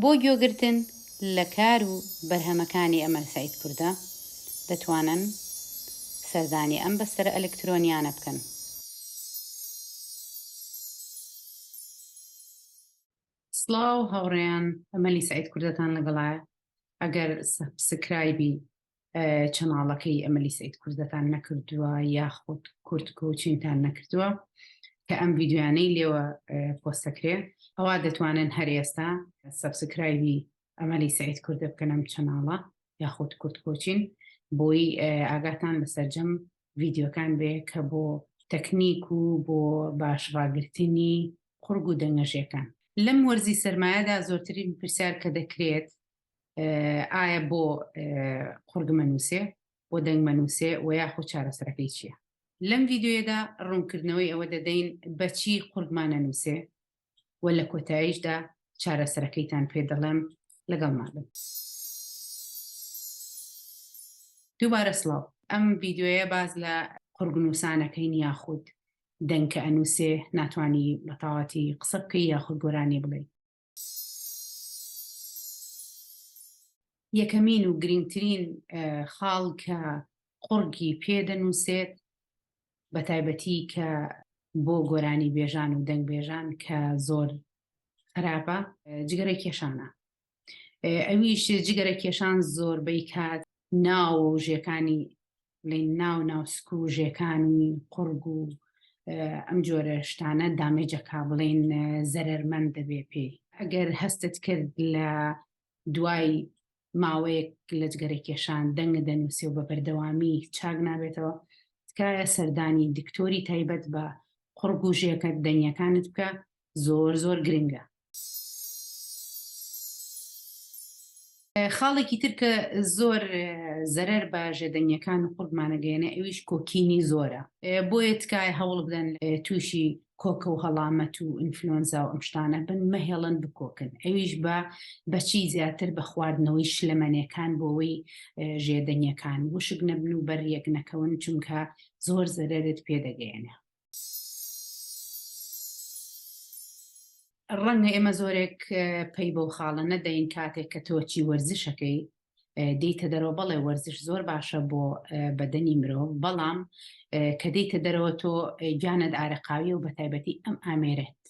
بۆ گوێگرتن لە کار و بەرهەمەکانی ئەمە سعید کوردە دەتوانن سەردانی ئەم بەستەرە ئەلکترۆنیانە بکەن. سڵاو هاوڕێیان، ئەمەلی سعید کوردەتان لەگەڵایە. ئەگەر سبسکرایبی چەناڵەکەی ئەمەلی سعید کوردەتان نەکردووە یاخود کورد کۆچینتان نەکردووە کە ئەم ڤیدیۆیانەی لێوە پۆستەکرێ، ئەوا دەتوانن هەر ئێستا سبسکرایبی ئەمەلی سعید کوردە بکەن ئەم چەناڵە یاخود کورد کۆچین بۆی ئاگاتان لەسەرجەم ڤیدیۆکان بێ کە بۆ تەکنیک و بۆ باشڕاگرتنی قورگ و دەنگەژیەکان. لەم وەرزی سەرمایەدا زۆرترین پرسیار کە دەکرێت ئایا بۆ قورگ مەنووسێ، بۆ دەنگ مەنووسێ و یاخود چارەسەرەکەی چییە؟ لەم ڤیدیۆیەدا ڕوونکردنەوەی ئەوە دەدەین بەچی قورگمانە نووسێ و لە کۆتاییشدا چارەسەرەکەیتان پێ دەڵێم لەگەڵمان بن. دووبارە سڵاو. ئەم ڤیدیۆیە باز لە قورگ نووسانەکەین یاخود دەنگ کە ئەنووسێ ناتوانی بە تەواوەتی قسە بکەی یاخود گۆرانی بڵێ. یەکەمین و گرنگترین خاڵ کە قورگی پێدەنووسێت بە تایبەتی کە بۆ گۆرانی بێژان و دەنگ بێژان کە زۆر خراپە، جگەرەی کێشانە. ئەویش جگەرە کێشان زۆربەی کات ناو ژێکانی ناو سکوژێکانی قورگ و ئەم جۆرە شتانە دامێجەکا بڵێن زەرەرمەند دەبێ پێی. ئەگەر هەستت کرد لە دوای ماوەیەک لە جگەرە کێشان دەنگە دەنووسێ و بە بەردەوامی چاک نابێتەوە، تکایە سەردانی دکتۆری تایبەت بە قورگ و ژێکە دەنگەکانت بکە، زۆر گرنگە. خاڵێکی تر کە زۆر زەرەر بە ژێدەنگەکان و قورگمانەگەیەنێ ئەویش کۆکینی زۆرە. بۆیە تکایە هەوڵ بدەن تووشی کۆکە و هەڵامەت و ئینفلۆنزا و ئەم شتانە بن، مەهێڵن بکۆکن. ئەویش بەچی زیاتر بە خواردنەوەی شلەمەنیەکان بۆەوەی ژێدەنگەکان وشک نەبن و بەریەک نەکەون، چونکە زۆر زەرەرت پێدەگەیەنێ. ڕەنگە ئێمە زۆرێک پەی بەو خاڵە نەدەین کاتێک کە تۆچی وەرزشەکەی دەیتە دەرەوە. بەڵێ وەرزش زۆر باشە بۆ بەدەنی مرۆڤ، بەڵام کە دەیتە دەرەوە تۆ گیانت ئارەقاویە و بە تایبەتی ئەم ئامێرێت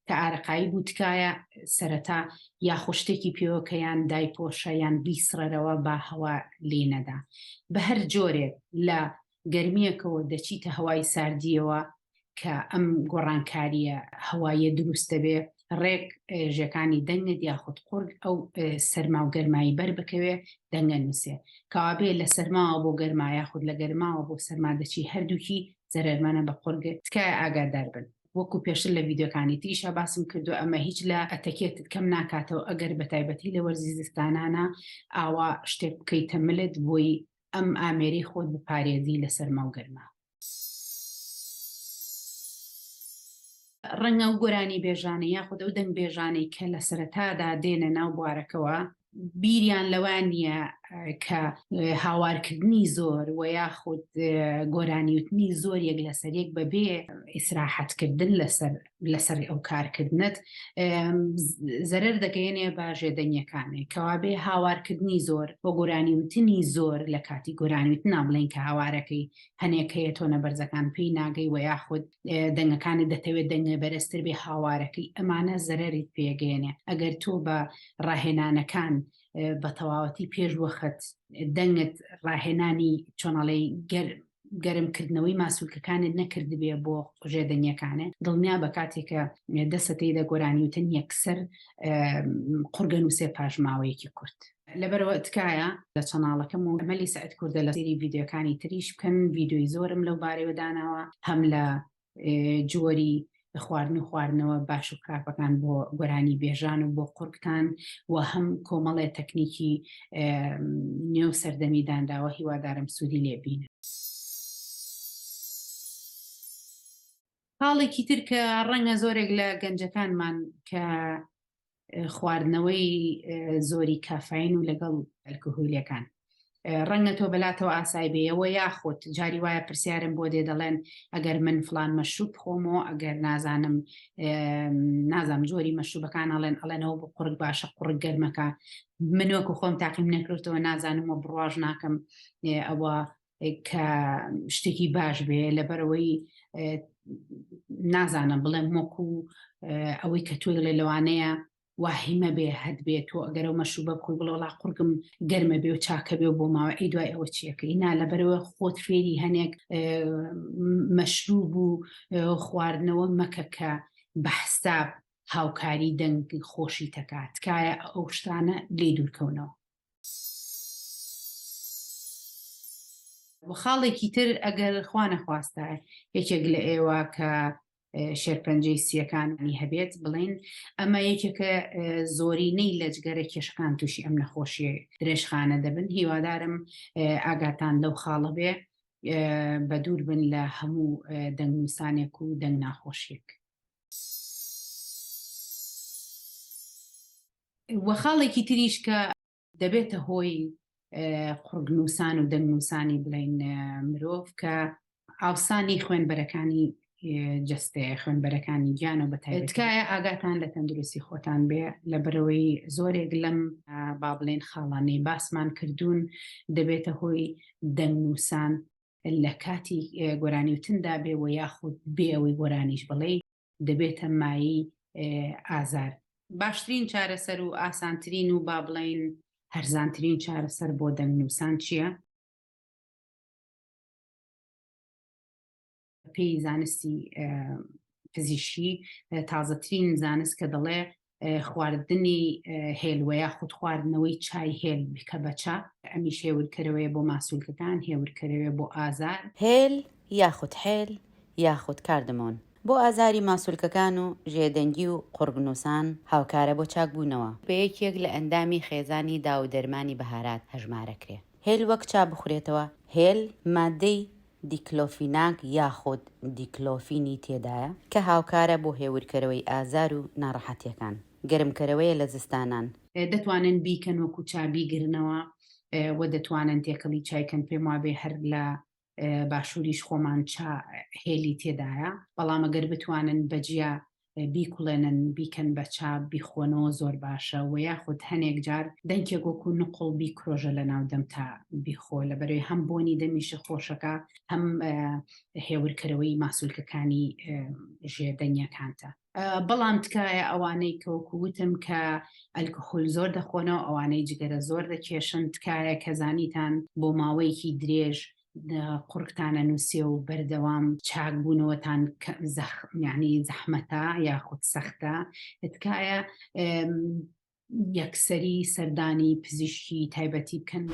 کە ئارەقایی بوو تکایە سەرەتا یاخۆشتێکی پێوە کە یان دایپۆشە یان بیسڕەرەوە با هەوا لێ نەدا. بە هەر جۆرێک لە گەرمیەکەوە دەچیتە هەوای ساردیەوە کە ئەم گۆڕانکاریە هەوایە دروستە بێ، ڕێک ژێکانی دەنگت یاخود قورگ ئەو سەرما و گەرمایی بەر بکەوێ دەنگە نووسێ. کەوابێ لە سەرماوە بۆ گەرما یاخود لە گەرماوە بۆ سەرما دەچی، هەردووکی زەرەرمانە بە قورگت. تکایە ئاگادار بن. وەکو پێشتر لە ڤیدیۆکانی تریشە باسم کردو، ئەمە هیچ لە ئەتەکێتت کەم ناکاتەوە ئەگەر بە تایبەتی لە وەرزی زستانانە ئاوا شتێک بکەیتە ملت بۆی ئەم ئامێری خۆت بپارێزی لە سەرما و گەرما. ڕەنگە و گۆرانی بێژانە یاخود ئەو دەنگ بێژانەی کە لە سەرەتادا دێنە ناو بوارەکەوە بیریان لەوان نییە کە هاوارکردنی زۆر و یاخود گۆرانیوتنی زۆر یەک لەسەر یەک بەبێ ئیسراحەتکردن لەسەر ئەو کارکردنت زەرەر دەگەیەنێ بە ژێدەنگەکانێک. کەوابێ هاوارکردنی زۆر بۆ گۆرانیوتنی زۆر لە کاتی گۆرانیوتن نابڵێن کە هاوارەکەی هەنێک هەیە تۆ نەبەرزەکان پێی ناگەی و یاخود دەنگەکانت دەتەوێت دەنگە بەرزتر بێ هاوارەکەی، ئەمانە زەرەریت پێگەێنێ. ئەگەر تۆ بە ڕاهێنانەکان بە تەواوەتی پێش وەخت دەنگت ڕاهێنانی چۆنەڵەی گەرمکردنەوەی ماسوولکەکانت نەکرد بێ بۆ ژێدەنگەکانێ، دڵنیا بە کاتێکە دەستەتەیدا گۆرانیوتن یەکسەر قورگە نووسێ پاش ماوەیەکی کورت. لەبەرەوە تکایە لە چەناڵەکەم و ئەمەلی سەعید کوردە لە سێری ڤیدیۆکانی تریش بکەن. ڤیدیۆی زۆرم لەو بارەوە داناوە، هەم لە جۆری خواردنەوە باش و خراپەکان بۆ گۆرانی بێژان و بۆ قورگتان و هەم کۆمەڵێ تەکنیکی نێو سەردەمی دانراوە. هیوادارم سوودی لێبینە. حاڵێکی تر کە ڕەنگە زۆرێک لە گەنجەکانمان کە خواردنەوەی زۆری کافین و لەگەڵ ئەلکۆهۆلیەکان ڕەنگە تۆ بەلاتەوە ئاسای بێەوە یاخۆت جاری وایە پرسیارم بۆ دێ دەڵێن ئەگەر من فلان مەشروب خۆمەوە ئەگەر نازانم جۆری مەشروبەکان ئەڵێنەوە بۆ قورگ باشە قورگ گەرمەکە من وەکو خۆم تاقیم نەکردەوە نازانم و بڕواژ ناکەم ئەوە کە شتێکی باش بێ لەبەرەوەی نازانم بڵێم وەکو ئەوەی کە توی لێ لەوانەیە واهیمە بێ هەد بێت تۆ ئەگەرە مەشروبە بخۆی بڵێ وڵا قورگم گەرمە بێ و چاکە بێ و بۆ ماوە ئەی دوای ئەوە چیەکەی نا لەبەرەوە خۆت فێری هەنێک مەشروب و خواردنەوە مەکە کە بەحساب هاوکاری دەنگ خۆشی تەکات تکایە ئەو شتانە لێ دوورکەونەوە. خاڵێکی تر ئەگەر خوا نەخواستە یەکێک لە ئێوە کە شێرپەنجەی سیەکانی هەبێت بڵین ئەمە یەکێکە زۆرینەی لە جگەرە کێشەکان تووشی ئەم نەخۆشیە درێژخانە دەبن هیوادارم ئاگاتان لەو خاڵە بێ بە دوور بن لە هەموو دەنگنووسانێک و دەنگ ناخۆشیێک. وە خاڵێکی تریش کە دەبێتە هۆی قورگنووسان و دەنگنووسانی بڵین مرۆڤ کە ئاوسانی خوێنبەرەکانی جستەیە خوێنبەرەکانی گیان و بەتایبەتی تکایە ئاگاتان لە تەندروستی خۆتان بێ لەبەرەوەی زۆرێک لەم با بڵێن خاڵانەی باسمان کردوون دەبێتە هۆی دەنگنووسان لە کاتی گۆرانیوتندا بێ و یاخود بێ ئەوەی گۆرانیش بڵێ دەبێتە مایی ئازار. باشترین چارەسەر و ئاسانترین و با بڵێن هەرزانترین چارەسەر بۆ دەنگنووسان چییە؟ پێی زانستی پزیشکی تازەترین زانست کە دەڵێ خواردنی هێلوە یاخود خواردنەوەی چای هێل بکە بە چا ئەمیش هێورکەرەوەیە بۆ ماسوولکەکان هێورکەرەوەیە بۆ ئازار هێل یاخود حێل یاخود کاردمۆن بۆ ئازاری ماسوولکەکان و ژێدەنگی و قورگنووسان هاوکارە بۆ چاکبوونەوە بە یەکێک لە ئەندامی خێزانی دا و دەرمانی بەهارات هەژمارەکرێ. هێل وەک چا بخورێتەوە هێل مادەی دیکلۆفیناک یاخود دیکلۆفینی تێدایە کە هاوکارە بۆ هێورکەرەوەی ئازار و ناڕەحەتیەکان گەرمکەرەوەیە لە زستانان دەتوانن بیکەن وەکو چابیگرنەوە و دەتوانن تێکەڵی چایکەن پێم وابێ هەر لە باشووریش خۆمان هێلی تێدایە بەڵام ئەگەر بتوانن بەجیا بیکوڵێنن بیکەن بە چاپ بیخۆنەوە زۆر باشە و یاخود هەنێک جار دەنگێک وەکو نقڵ بیکرۆژە لە ناو دەم تا بیخۆ لەبەرەوەی هەم بۆنی دەمیشە خۆشەکە هەم هێورکەرەوەی ماسوولکەکانی ژێدەنگیەکانتە. بەڵام تکایە ئەوانەی کەوەکو وتم کە ئەلکۆهۆل زۆر دەخۆنەوە ئەوانەی جگەرە زۆر دەکێشن تکایە کەزانیتان بۆ ماوەیەکی درێژ قورگتانە نووسێ و بەردەوام چاکبوونەوەتان یعنی زەحمەتە یاخود سەختە تکایە یەکسەری سەردانی پزیشکی تایبەتی بکەن.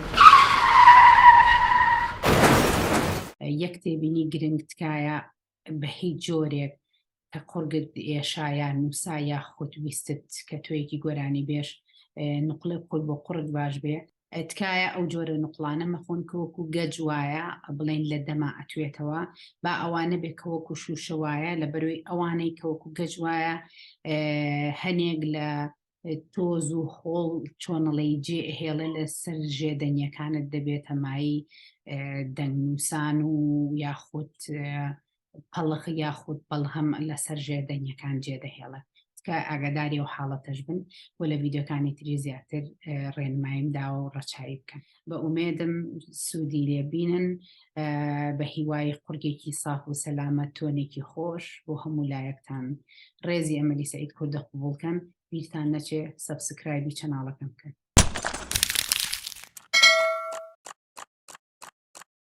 یەک تێبینی گرنگ تکایە بە هیچ جۆرێک کە قورگت ئێشایان نووسا یاخود ویستت کە تۆیەکی گۆرانی بێش نقلە خۆی بۆ قورگ باش بێ تکایە ئەو جۆرە نقلانە مەخۆن کەوەکو گەج وایە بڵێن لە دەما ئەتوێتەوە با ئەوانە بێکەوەکو شوشە وایە لە بەروی ئەوانەی کەوەکو گەج وایە هەنێک لە تۆز و خۆڵ چۆنەڵی جێ هێڵە لە سەر ژێدەنیەکانت دەبێتە مایی دەنگنووسان و یاخود پەڵخ یاخود بەڵهەم لەسەر ژێدەنیەکان جێدەهێڵە کە ئاگاداری و حاڵەتەش بن و لە ڤیددیۆکانی تری زیاتر ڕێنماییمدا و ڕەچایی بکەن بە ئومێدم سوودی لێبینن بە هیوای قورگێکی ساف و سەلامەت تۆنێکی خۆش بۆ هەموو لایەکتان ڕێزی ئەمەلی سەعید کوردە قوبوڵکەن بیرتان نەچێ سەبسکرایبی چەناڵەکەم بکەن.